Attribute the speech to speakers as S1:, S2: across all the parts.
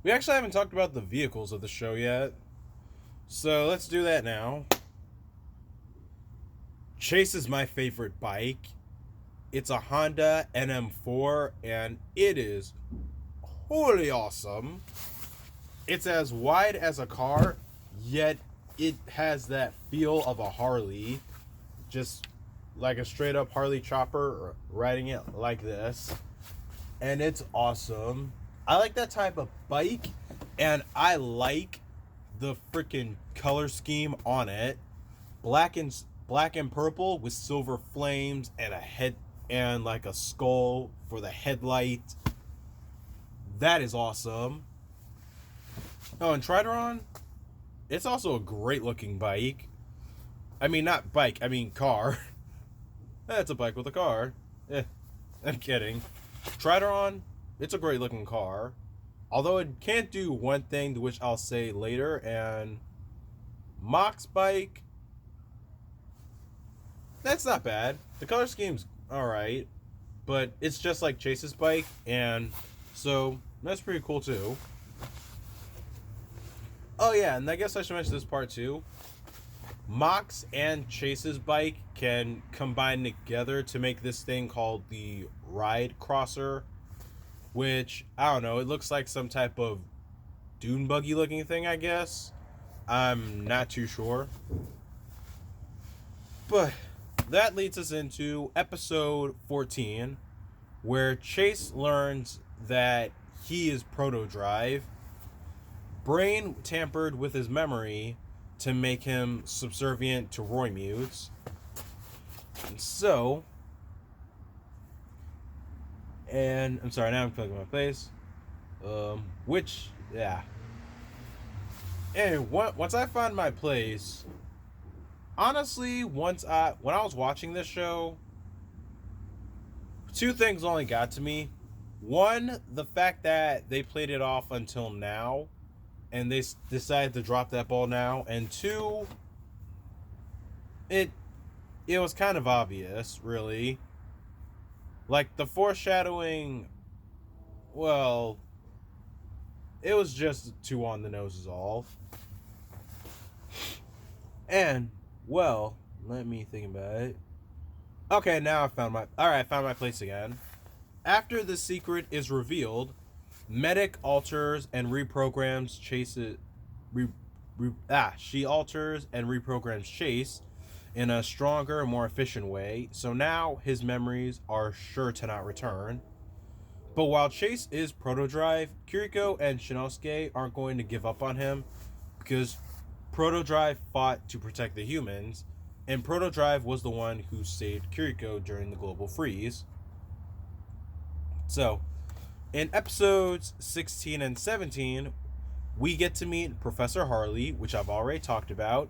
S1: We actually haven't talked about the vehicles of the show yet. So let's do that now. Chase is my favorite bike. It's a Honda NM4 and it is wholly awesome. It's as wide as a car, yet it has that feel of a Harley. Just like a straight up Harley chopper riding it like this. And it's awesome. I like that type of bike, and I like the freaking color scheme on it. Black and purple with silver flames and a head and like a skull for the headlight. That is awesome. Oh, and Trideron, it's also a great looking bike. I mean, not bike, I mean car. That's a bike with a car. I'm kidding. Trideron, it's a great looking car. Although it can't do one thing, which I'll say later. And Mach's bike, that's not bad. The color scheme's alright. But it's just like Chase's bike. And so that's pretty cool too. Oh yeah, and I guess I should mention this part too. Mach's and Chase's bike can combine together to make this thing called the Ride Crosser, which, I don't know, it looks like some type of dune buggy looking thing, I guess. I'm not too sure. But that leads us into episode 14, where Chase learns that he is Proto-Drive. Brain tampered with his memory to make him subservient to Roy-Mutes. And so... And, I'm sorry, now I'm plugging my place. Yeah. And once I found my place... Honestly, when I was watching this show... Two things only got to me. One, the fact that they played it off until now... And they decided to drop that ball now. And two, it was kind of obvious, really. Like, the foreshadowing, well, it was just too on the nose is all. And, well, let me think about it. Okay, now I found my place again. After the secret is revealed, Medic alters and reprograms Chase's... she alters and reprograms Chase in a stronger, more efficient way, so now his memories are sure to not return. But while Chase is Proto-Drive, Kiriko and Shinosuke aren't going to give up on him, because Proto-Drive fought to protect the humans, and Proto-Drive was the one who saved Kiriko during the global freeze. So... in episodes 16 and 17, we get to meet Professor Harley, which I've already talked about,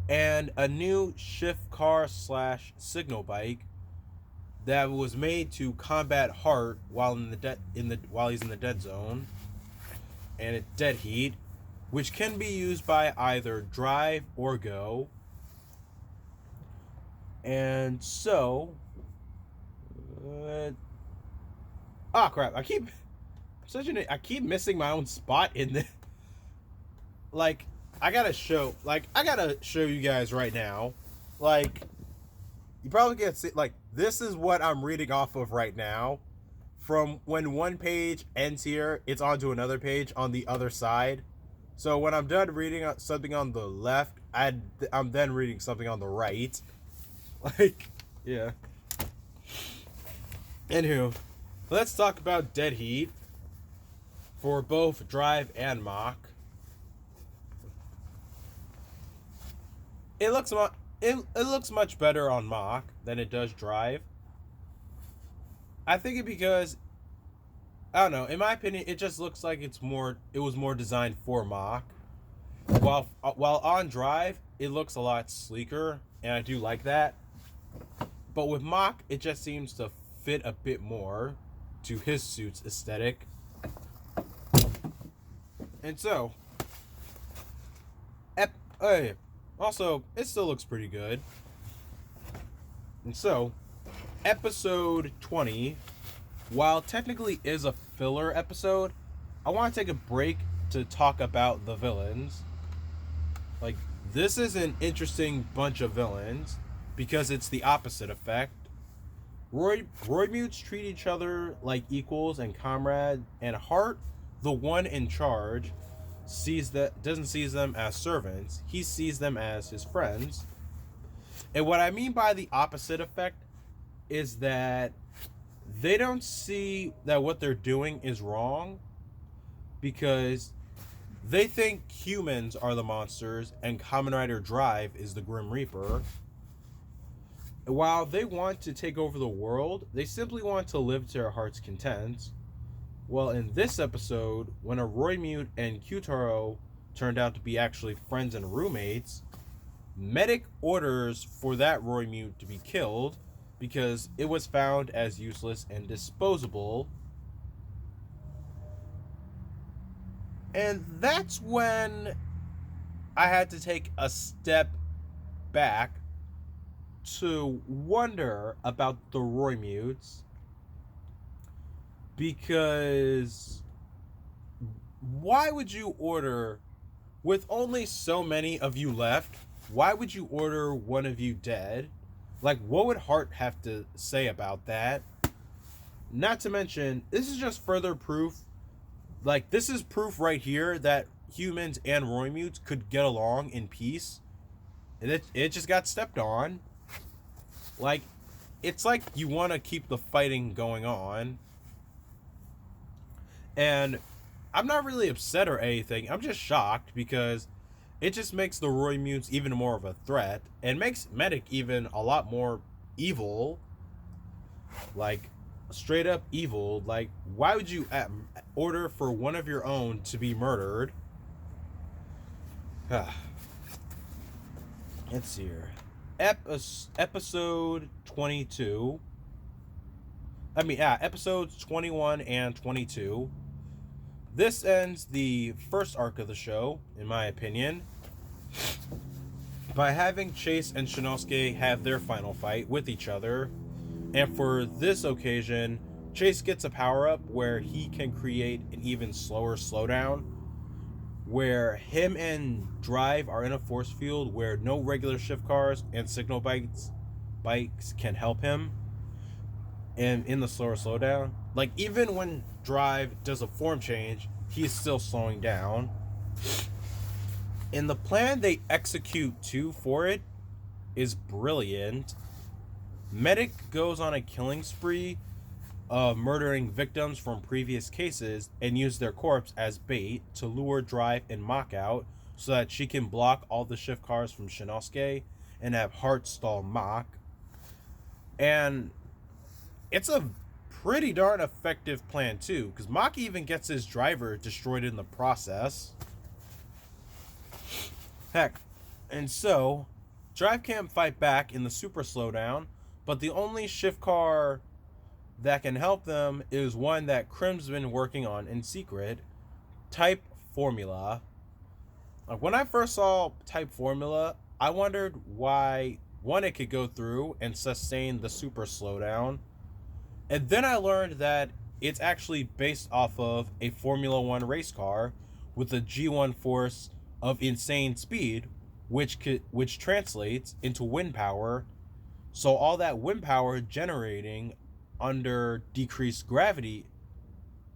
S1: and a new shift car / signal bike that was made to combat Hart while while he's in the dead zone, and it's dead heat, which can be used by either Drive or Go. And so, oh crap! I keep missing my own spot in the. Like, I gotta show you guys right now. Like, you probably can't see. Like, this is what I'm reading off of right now. From when one page ends here, it's onto another page on the other side. So when I'm done reading something on the left, I'm then reading something on the right. Like, yeah. Anywho. Let's talk about dead heat for both Drive and Mach. It looks much better on Mach than it does Drive. I think it because, I don't know, in my opinion, it just looks like it was more designed for Mach. While on Drive, it looks a lot sleeker, and I do like that. But with Mach, it just seems to fit a bit more to his suit's aesthetic. And so, also, it still looks pretty good. And so, episode 20, while technically is a filler episode, I want to take a break to talk about the villains. Like, this is an interesting bunch of villains because it's the opposite effect. Roy mutes treat each other like equals and comrades, and Hart, the one in charge, doesn't see them as servants. He sees them as his friends. And what I mean by the opposite effect is that they don't see that what they're doing is wrong because they think humans are the monsters and KamenRider Drive is the Grim Reaper. While they want to take over the world, they simply want to live to their heart's content. Well, in this episode, when a Roymute and Kyutaro turned out to be actually friends and roommates, Medic orders for that Roymute to be killed because it was found as useless and disposable. And that's when I had to take a step back to wonder about the Roymutes, because why would you order, with only so many of you left, why would you order one of you dead? Like, what would Hart have to say about that? Not to mention, this is just further proof. Like, this is proof right here that humans and Roymutes could get along in peace. And it just got stepped on. Like, it's like you want to keep the fighting going on. And I'm not really upset or anything. I'm just shocked because it just makes the Roymutes even more of a threat and makes Medic even a lot more evil. Like, straight up evil. Like, why would you order for one of your own to be murdered? Let's see here. Episode 22. Episodes 21 and 22. This ends the first arc of the show, in my opinion, by having Chase and Shinosuke have their final fight with each other. And for this occasion, Chase gets a power-up where he can create an even slower slowdown, where him and Drive are in a force field where no regular shift cars and signal bikes can help him. And in the slower slowdown, like, even when Drive does a form change, he's still slowing down. And the plan they execute too for it is brilliant. Medic goes on a killing spree of murdering victims from previous cases and use their corpse as bait to lure Drive and Mock out so that she can block all the shift cars from Shinosuke and have Hart stall Mock. And it's a pretty darn effective plan too, because Mock even gets his driver destroyed in the process. Heck, and so Drive can't fight back in the super slowdown, but the only shift car that can help them is one that Crim's been working on in secret, Type Formula. When I first saw Type Formula, I wondered why, one, it could go through and sustain the super slowdown. And then I learned that it's actually based off of a Formula One race car with a G1 force of insane speed, which translates into wind power. So all that wind power generating under decreased gravity.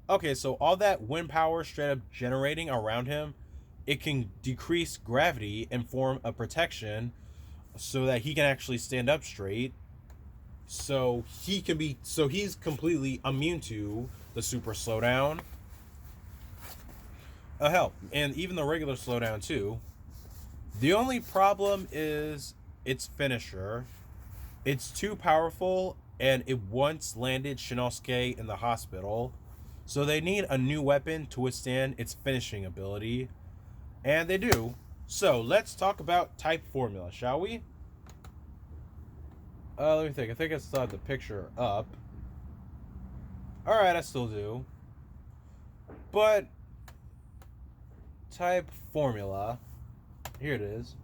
S1: Okay, so all that wind power straight up generating around him, it can decrease gravity and form a protection so that he can actually stand up straight. So he's completely immune to the super slowdown. Hell, and even the regular slowdown too. The only problem is its finisher. It's too powerful, and it once landed Shinosuke in the hospital. So they need a new weapon to withstand its finishing ability. And they do. So let's talk about Type Formula, shall we? Let me think. I think I still have the picture up. Alright, I still do. But Type Formula. Here it is.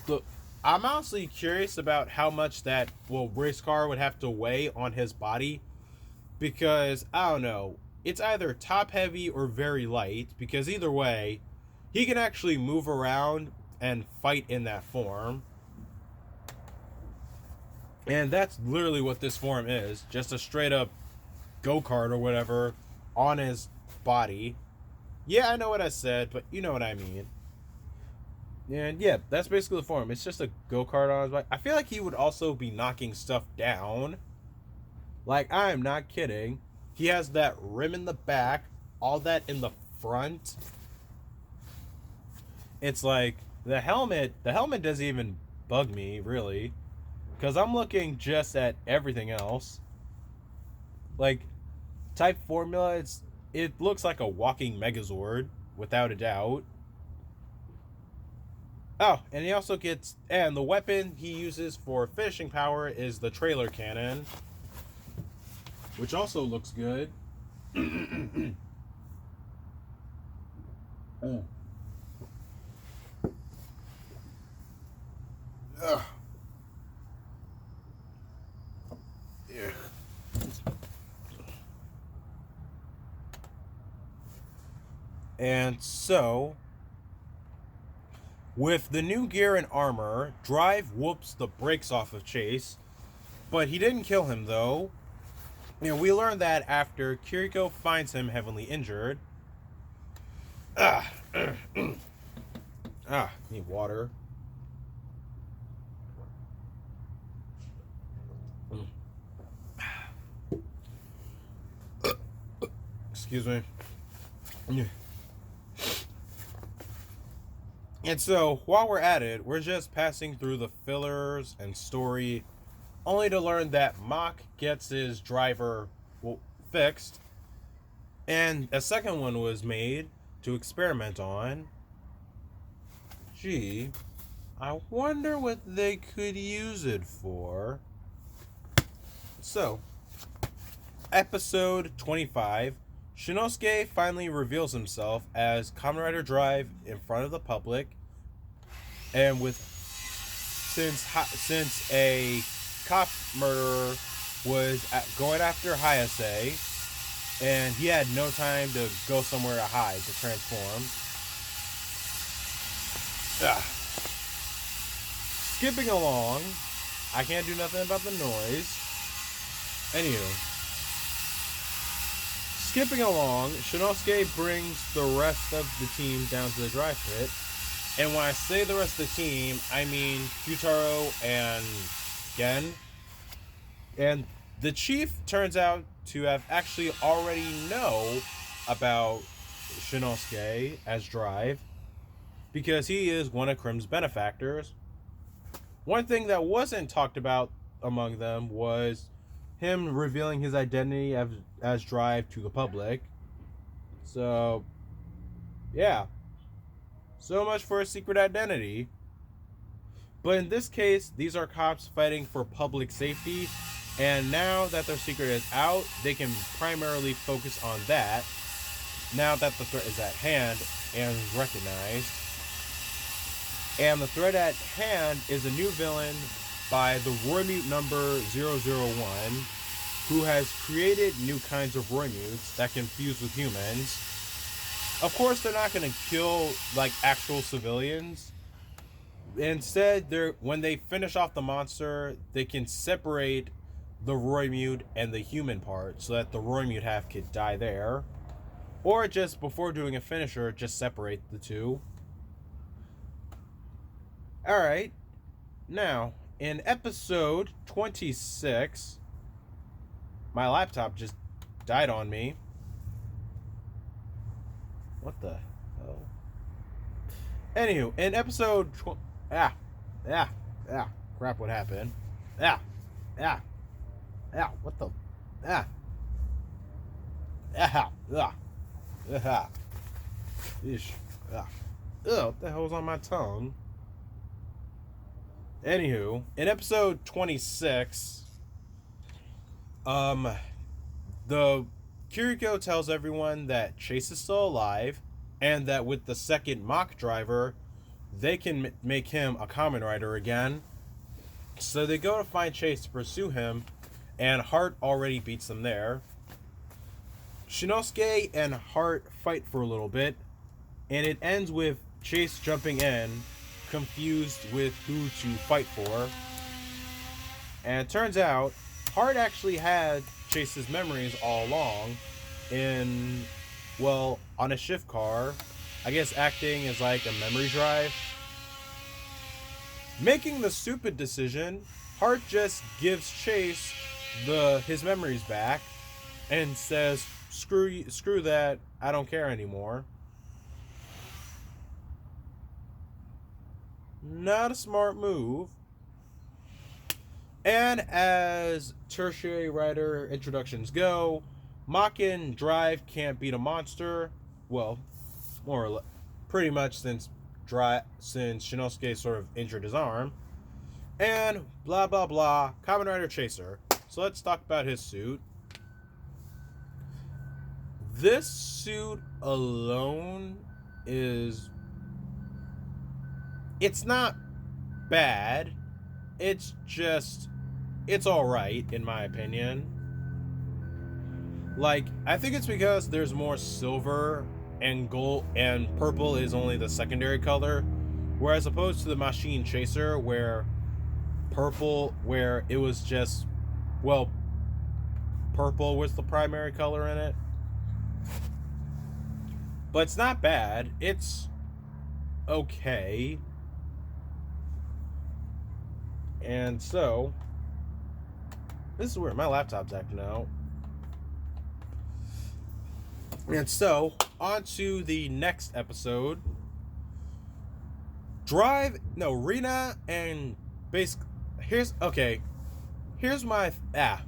S1: Look, I'm honestly curious about how much that race car would have to weigh on his body because I don't know, it's either top heavy or very light, because either way, he can actually move around and fight in that form. And that's literally what this form is, just a straight up go-kart or whatever on his body. Yeah, I know what I said, but you know what I mean. And yeah, that's basically the form. It's just a go-kart on his bike. I feel like he would also be knocking stuff down. Like, I am not kidding. He has that rim in the back, all that in the front. It's like, the helmet doesn't even bug me, really. Because I'm looking just at everything else. Like, Type Formula, it looks like a walking Megazord, without a doubt. Oh, and he also gets... And the weapon he uses for finishing power is the trailer cannon, which also looks good. Oh. Ugh. Yeah. And so, with the new gear and armor, Drive whoops the brakes off of Chase, but he didn't kill him though. We learned that after Kiriko finds him heavily injured. Need water. Excuse me. And so, while we're at it, we're just passing through the fillers and story, only to learn that Mach gets his driver fixed, and a second one was made to experiment on. Gee, I wonder what they could use it for. So, episode 25, Shinosuke finally reveals himself as KamenRider Drive in front of the public, and since a cop murderer was going after Hayase, and he had no time to go somewhere to hide, to transform. Skipping along, I can't do nothing about the noise. Anywho, skipping along, Shinosuke brings the rest of the team down to the drive pit. And when I say the rest of the team, I mean Futaro and Gen. And the chief turns out to have actually already know about Shinosuke as Drive, because he is one of Crim's benefactors. One thing that wasn't talked about among them was him revealing his identity as Drive to the public. So, yeah. So much for a secret identity. But in this case, these are cops fighting for public safety, and now that their secret is out, they can primarily focus on that, now that the threat is at hand and recognized. And the threat at hand is a new villain by the Roymute number 001, who has created new kinds of Roymutes that can fuse with humans. Of course, they're not going to kill, like, actual civilians. Instead, when they finish off the monster, they can separate the Roymute and the human part, so that the Roymute half could die there. Or just, before doing a finisher, just separate the two. Alright. Now, in episode 26, my laptop just died on me. What the hell? Anywho, in episode... crap, what happened? What the... Ish. What the hell's on my tongue? Anywho, in episode 26, the Kiriko tells everyone that Chase is still alive, and that with the second Mach driver, they can make him a KamenRider again. So they go to find Chase to pursue him, and Hart already beats them there. Shinosuke and Heart fight for a little bit, and it ends with Chase jumping in, confused with who to fight for. And it turns out Heart actually had Chase's memories all along in, well, on a shift car, I guess acting as like a memory drive. Making the stupid decision, Heart just gives Chase his memories back and says, screw that, I don't care anymore. Not a smart move. And as tertiary rider introductions go, Makin Drive can't beat a monster. Well, more or less, pretty much since Shinosuke sort of injured his arm. And blah blah blah, KamenRider Chaser. So let's talk about his suit. This suit alone it's not bad. It's alright, in my opinion. Like, I think it's because there's more silver and gold, and purple is only the secondary color. Whereas opposed to the Machine Chaser, where it was just, well, purple was the primary color in it. But it's not bad. It's okay. And so, this is where my laptop's acting out. And so, on to the next episode. Rina and here's my, let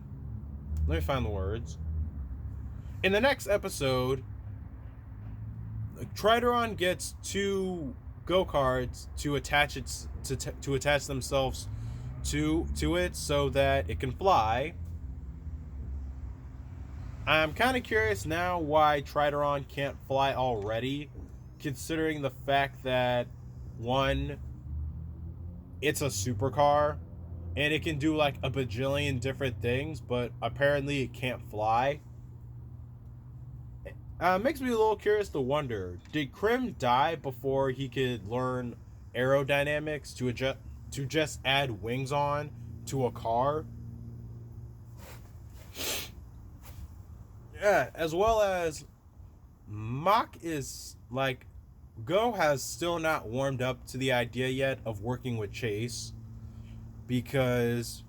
S1: me find the words. In the next episode, Trideron gets 2 go-karts to attach themselves to it so that it can fly. I'm kind of curious now why Trideron can't fly already, considering the fact that, 1, it's a supercar, and it can do like a bajillion different things, but apparently it can't fly. Makes me a little curious to wonder, did Krim die before he could learn aerodynamics to just add wings on to a car? Yeah, as well as Mach is like, Go has still not warmed up to the idea yet of working with Chase because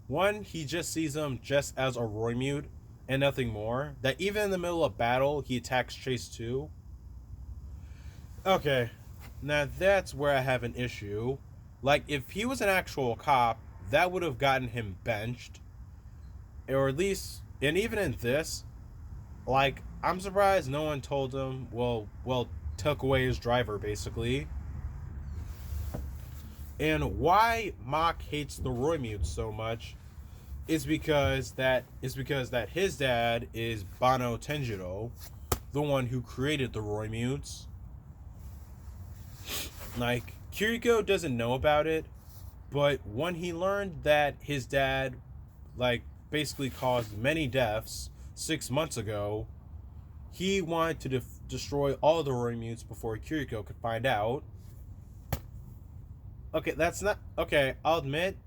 S1: 1, he just sees him just as a Roymute and nothing more. That even in the middle of battle, he attacks Chase too. Okay, now that's where I have an issue. Like, if he was an actual cop, that would have gotten him benched. Or at least, and even in this, like, I'm surprised no one told him, well, took away his driver, basically. And why Mach hates the Roymutes so much is because that his dad is Bano Tenjiro, the one who created the Roymutes. Like, Kiriko doesn't know about it, but when he learned that his dad, like, basically caused many deaths 6 months ago, he wanted to destroy all the Roymutes before Kiriko could find out. Okay, that's not... Okay, I'll admit,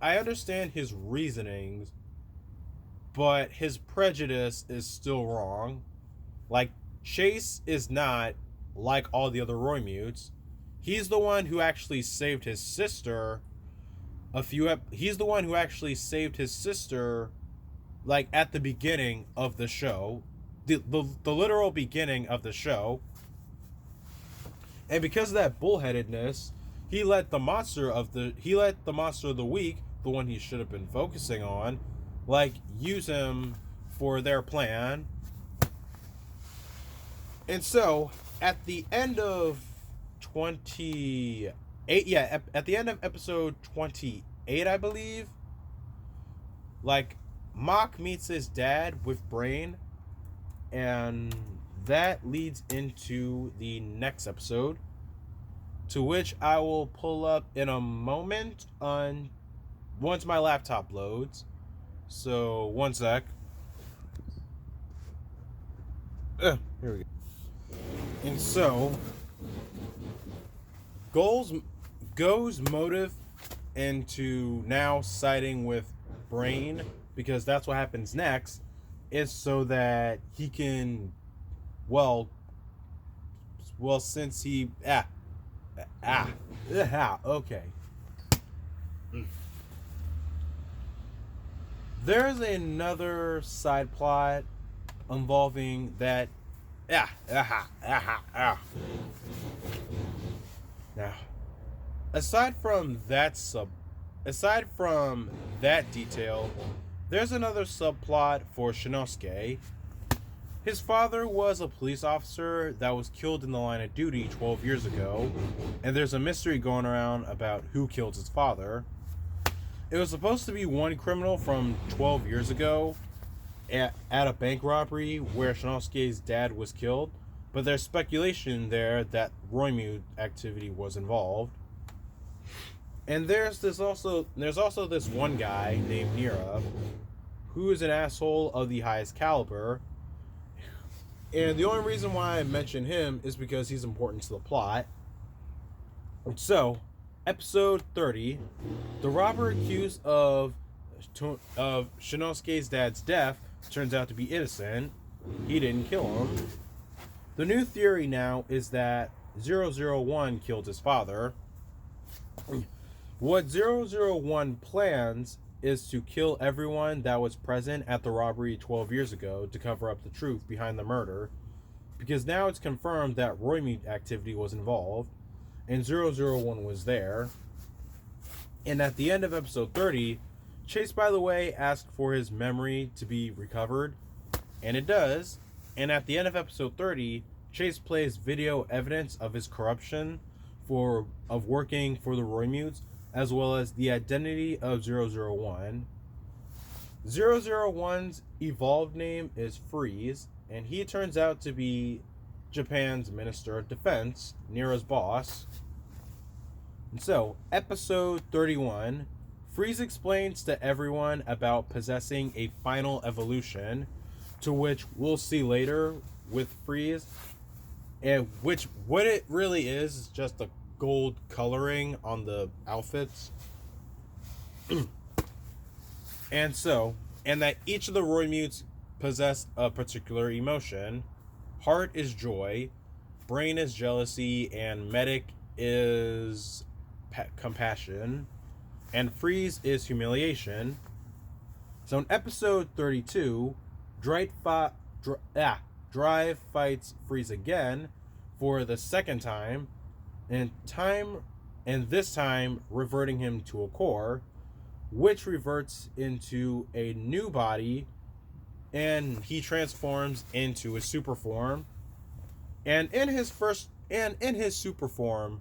S1: I understand his reasonings, but his prejudice is still wrong. Like, Chase is not like all the other Roymutes. He's the one who actually saved his sister he's the one who actually saved his sister, like, at the beginning of the show. The literal beginning of the show. And because of that bullheadedness, he let the monster of the week, the one he should have been focusing on, like, use him for their plan. And so, at the end of at the end of episode 28, I believe, like, Mach meets his dad with Brain, and that leads into the next episode, to which I will pull up in a moment once my laptop loads. So, one sec. Here we go. And so, Go's motive into now siding with Brain, because that's what happens next, is so that he can, well, since he, okay. There's another side plot involving that, Now, aside from that detail, there's another subplot for Shinosuke. His father was a police officer that was killed in the line of duty 12 years ago, and there's a mystery going around about who killed his father. It was supposed to be one criminal from 12 years ago at a bank robbery where Shinosuke's dad was killed, but there's speculation there that Roimyu activity was involved. And there's also this one guy named Nira, who is an asshole of the highest caliber. And the only reason why I mention him is because he's important to the plot. So, episode 30, the robber accused of Shinosuke's dad's death turns out to be innocent. He didn't kill him. The new theory now is that 001 killed his father. What 001 plans is to kill everyone that was present at the robbery 12 years ago to cover up the truth behind the murder, because now it's confirmed that Roimyu activity was involved, and 001 was there. And at the end of episode 30, Chase, by the way, asked for his memory to be recovered, and it does. And at the end of episode 30, Chase plays video evidence of his corruption of working for the Roimyus, as well as the identity of 001. 001's evolved name is Freeze, and he turns out to be Japan's Minister of Defense, Nira's boss. And so, episode 31, Freeze explains to everyone about possessing a final evolution, to which we'll see later with Freeze, and what it really is just the gold coloring on the outfits. And that each of the Roimyus possess a particular emotion. Heart is joy, Brain is jealousy, and Medic is compassion, and Freeze is humiliation. So in episode 32, Drive fights Freeze again for the second time, and this time reverting him to a core, which reverts into a new body, and he transforms into a super form. And in his super form,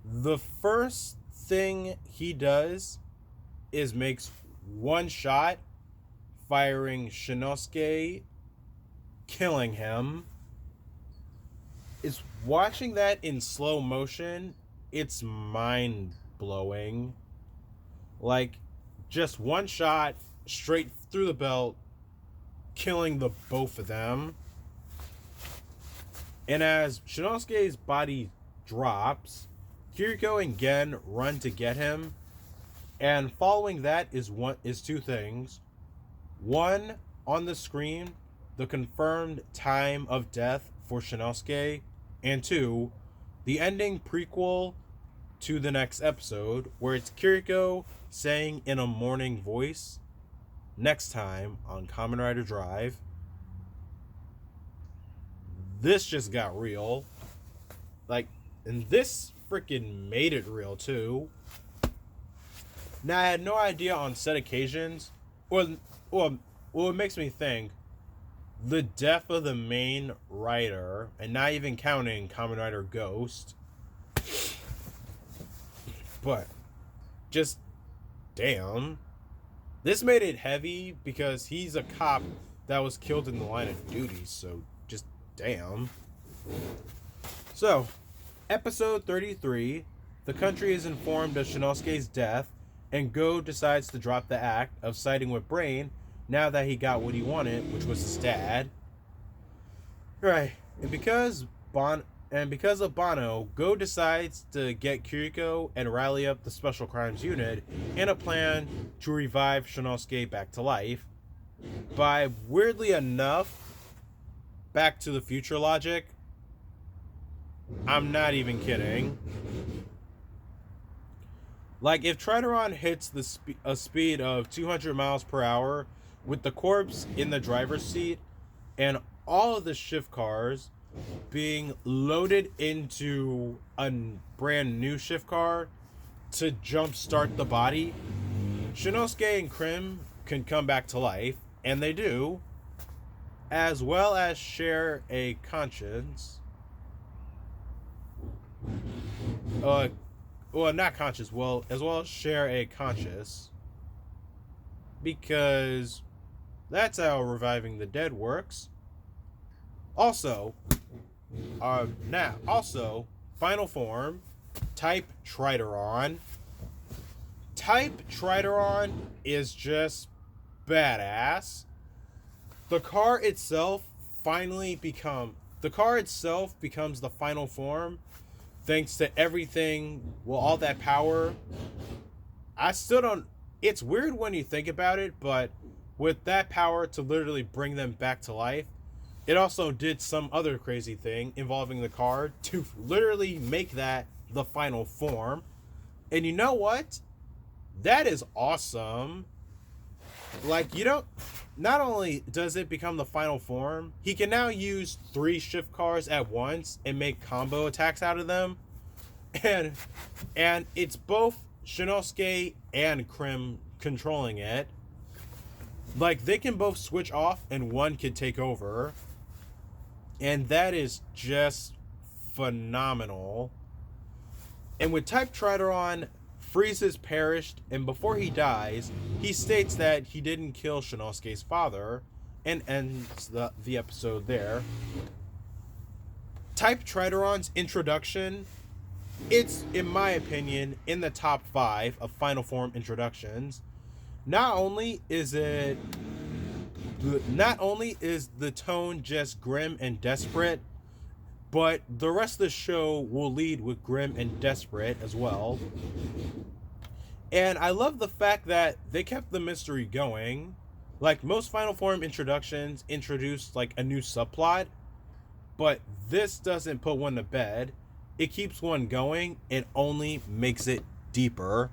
S1: the first thing he does is makes one shot, firing Shinosuke, killing him. Is watching that in slow motion, it's mind-blowing. Like, just one shot straight through the belt, killing the both of them. And as Shinosuke's body drops, Kiriko and Gen run to get him, and following that is two things. One, on the screen, the confirmed time of death for Shinosuke, and two, the ending prequel to the next episode, where it's Kiriko saying in a mourning voice, next time on KamenRider Drive. This just got real. Like, and this freaking made it real too. Now, I had no idea on set occasions, or it makes me think, the death of the main writer, and not even counting KamenRider Ghost, but just damn, this made it heavy because he's a cop that was killed in the line of duty, so just damn. So, episode 33, the country is informed of Shinosuke's death, and Go decides to drop the act of siding with Brain now that he got what he wanted, which was his dad. Right, and because of Bono, Go decides to get Kiriko and rally up the Special Crimes Unit in a plan to revive Shinosuke back to life by, weirdly enough, Back to the Future logic. I'm not even kidding. Like, if Trideron hits a speed of 200 miles per hour with the corpse in the driver's seat and all of the shift cars being loaded into a brand new shift car to jumpstart the body, Shinosuke and Krim can come back to life, and they do, as well as share a conscience. Well, not conscious, well, as well as share a conscious, because that's how reviving the dead works. Also, final form, Type Trideron. Type Trideron is just badass. The car itself becomes the final form, thanks to everything, all that power. I still don't, it's weird when you think about it, but with that power to literally bring them back to life, it also did some other crazy thing involving the car to literally make that the final form. And you know what? That is awesome. Like, not only does it become the final form, he can now use 3 shift cars at once and make combo attacks out of them. And it's both Shinosuke and Krim controlling it. Like, they can both switch off and one can take over. And that is just phenomenal. And with Type Trideron, Frieza's perished, and before he dies, he states that he didn't kill Shinosuke's father, and ends the episode there. Type Trideron's introduction, it's, in my opinion, in the top 5 of Final Form introductions. Not only is the tone just grim and desperate, but the rest of the show will lead with grim and desperate as well. And I love the fact that they kept the mystery going. Like, most Final Form introductions introduce like a new subplot, but this doesn't put one to bed. It keeps one going and only makes it deeper.